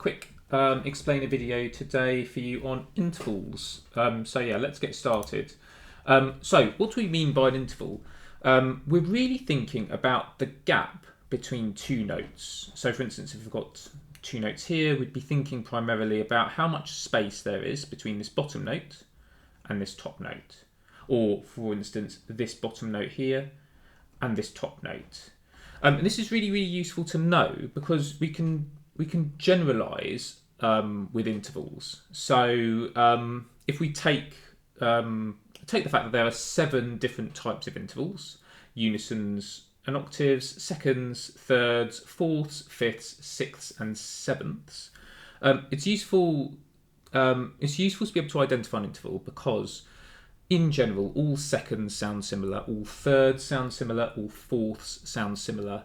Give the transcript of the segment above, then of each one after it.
quick explainer video today for you on intervals. Let's get started. So what do we mean by an interval? We're really thinking about the gap between two notes. So for instance, if we've got two notes here, we'd be thinking primarily about how much space there is between this bottom note and this top note. Or for instance, this bottom note here and this top note. And this is really useful to know because we can generalize with intervals. So if we take the fact that there are 7 different types of intervals: unisons and octaves, seconds, thirds, fourths, fifths, sixths, and sevenths. It's useful to be able to identify an interval because, in general, all seconds sound similar, all thirds sound similar, all fourths sound similar,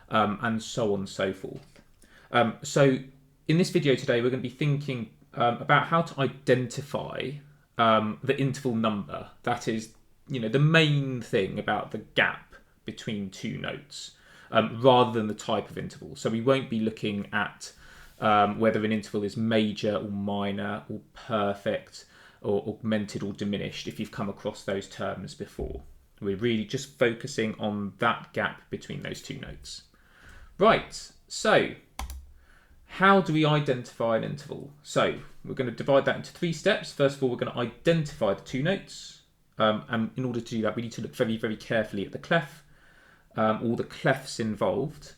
and so on and so forth. So in this video today, we're going to be thinking about how to identify the interval number. That is, the main thing about the gap between two notes, rather than the type of interval. So we won't be looking at whether an interval is major or minor or perfect or augmented or diminished, if you've come across those terms before. We're really just focusing on that gap between those two notes. Right, so how do we identify an interval? So we're going to divide that into 3 steps. First of all, we're going to identify the two notes. And in order to do that, we need to look very carefully at the clef, all the clefs involved.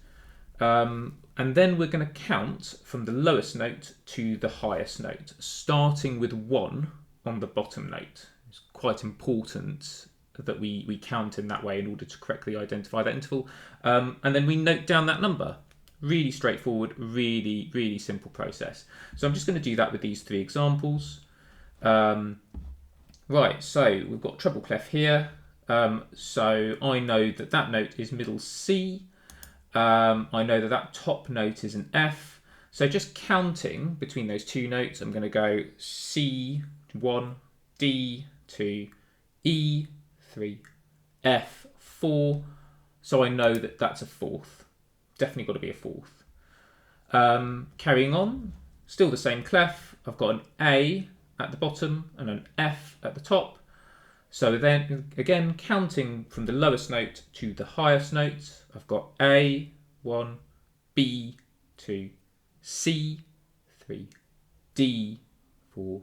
And then we're going to count from the lowest note to the highest note, starting with 1 on the bottom note. It's quite important that we count in that way in order to correctly identify that interval. And then we note down that number. Really straightforward, really simple process. So I'm just going to do that with these 3 examples. Right, so we've got treble clef here. So I know that note is middle C. I know that top note is an F. So just counting between those 2 notes, I'm going to go C1, D2, E3, F4. So I know that that's a fourth. Definitely got to be a fourth. Carrying on, still the same clef. I've got an A at the bottom and an F at the top. So then again, counting from the lowest note to the highest note, I've got A1, B2, C3, D4,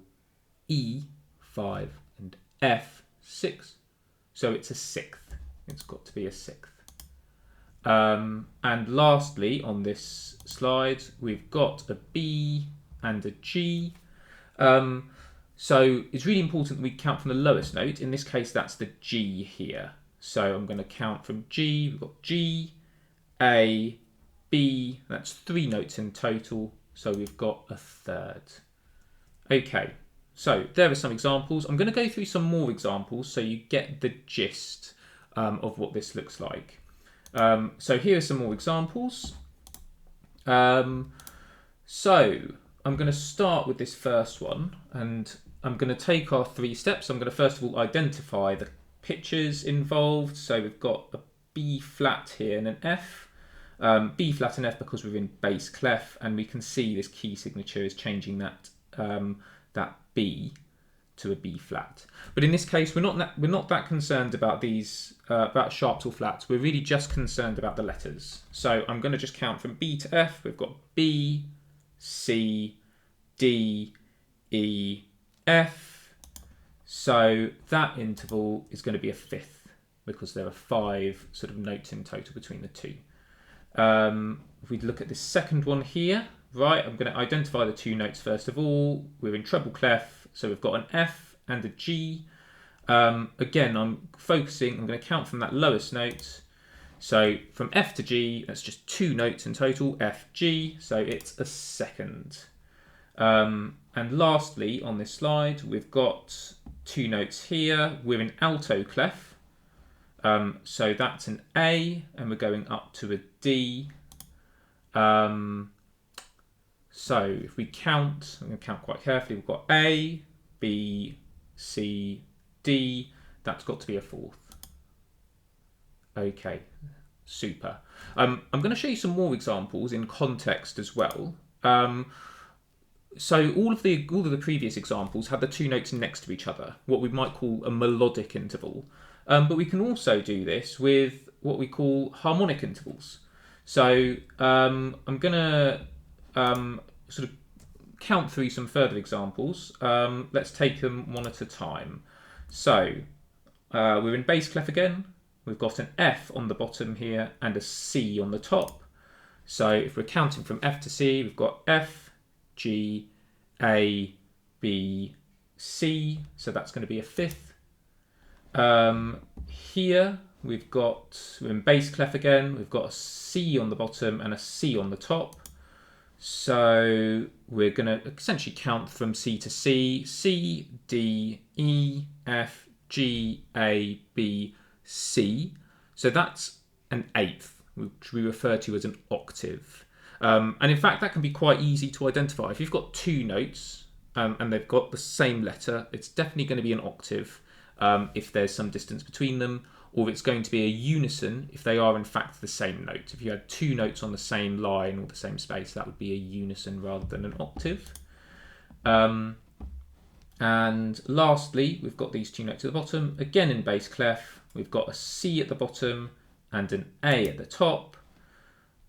E5, and F6. So it's a sixth. It's got to be a sixth. And lastly, on this slide, we've got a B and a G. So it's really important that we count from the lowest note. In this case, that's the G here. So I'm going to count from G. We've got G, A, B. That's 3 notes in total. So we've got a third. Okay, so there are some examples. I'm going to go through some more examples so you get the gist of what this looks like. So here are some more examples. So I'm going to start with this first one, and I'm going to take our 3 steps. I'm going to first of all identify the pitches involved. So we've got a B flat here and an F. B flat and F because we're in bass clef, and we can see this key signature is changing that B to a B flat. But in this case, we're not that concerned about these about sharps or flats. We're really just concerned about the letters. So I'm going to just count from B to F. We've got B, C, D, E, F. So that interval is going to be a fifth because there are 5 sort of notes in total between the 2. If we look at this second one here, right, I'm going to identify the 2 notes first of all. We're in treble clef, so we've got an F and a G. Again, I'm going to count from that lowest note. So from F to G, that's just 2 notes in total, F, G, so it's a second. And lastly, on this slide, we've got 2 notes here. We're in alto clef. So that's an A, and we're going up to a D. So if we count, I'm going to count quite carefully. We've got A, B, C, D. That's got to be a fourth. Okay, super. I'm going to show you some more examples in context as well. so all of the previous examples had the two notes next to each other, what we might call a melodic interval. But we can also do this with what we call harmonic intervals. So I'm going to sort of count through some further examples. Let's take them one at a time. So we're in bass clef again. We've got an F on the bottom here and a C on the top. So if we're counting from F to C, we've got F, G, A, B, C. So that's going to be a fifth. Here we're in bass clef again. We've got a C on the bottom and a C on the top. So we're going to essentially count from C to C. C, D, E, F, G, A, B, C. So that's an eighth, which we refer to as an octave. And in fact, that can be quite easy to identify. If you've got two notes and they've got the same letter, it's definitely going to be an octave if there's some distance between them, or it's going to be a unison if they are in fact the same note. If you had two notes on the same line or the same space, that would be a unison rather than an octave. And lastly, we've got these two notes at the bottom. Again in bass clef, we've got a C at the bottom and an A at the top.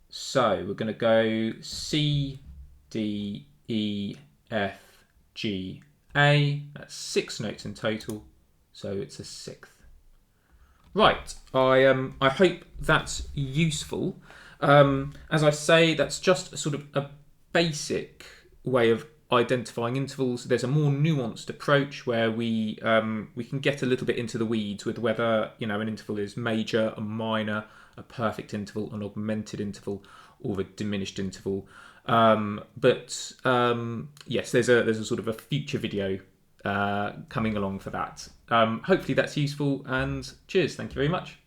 So we're going to go C, D, E, F, G, A. That's 6 notes in total, so it's a sixth. Right, I hope that's useful. As I say, that's just sort of a basic way of identifying intervals. There's a more nuanced approach where we can get a little bit into the weeds with whether an interval is major, a minor, a perfect interval, an augmented interval, or a diminished interval. But yes, there's a sort of a future video coming along for that. Hopefully that's useful, and cheers. Thank you very much.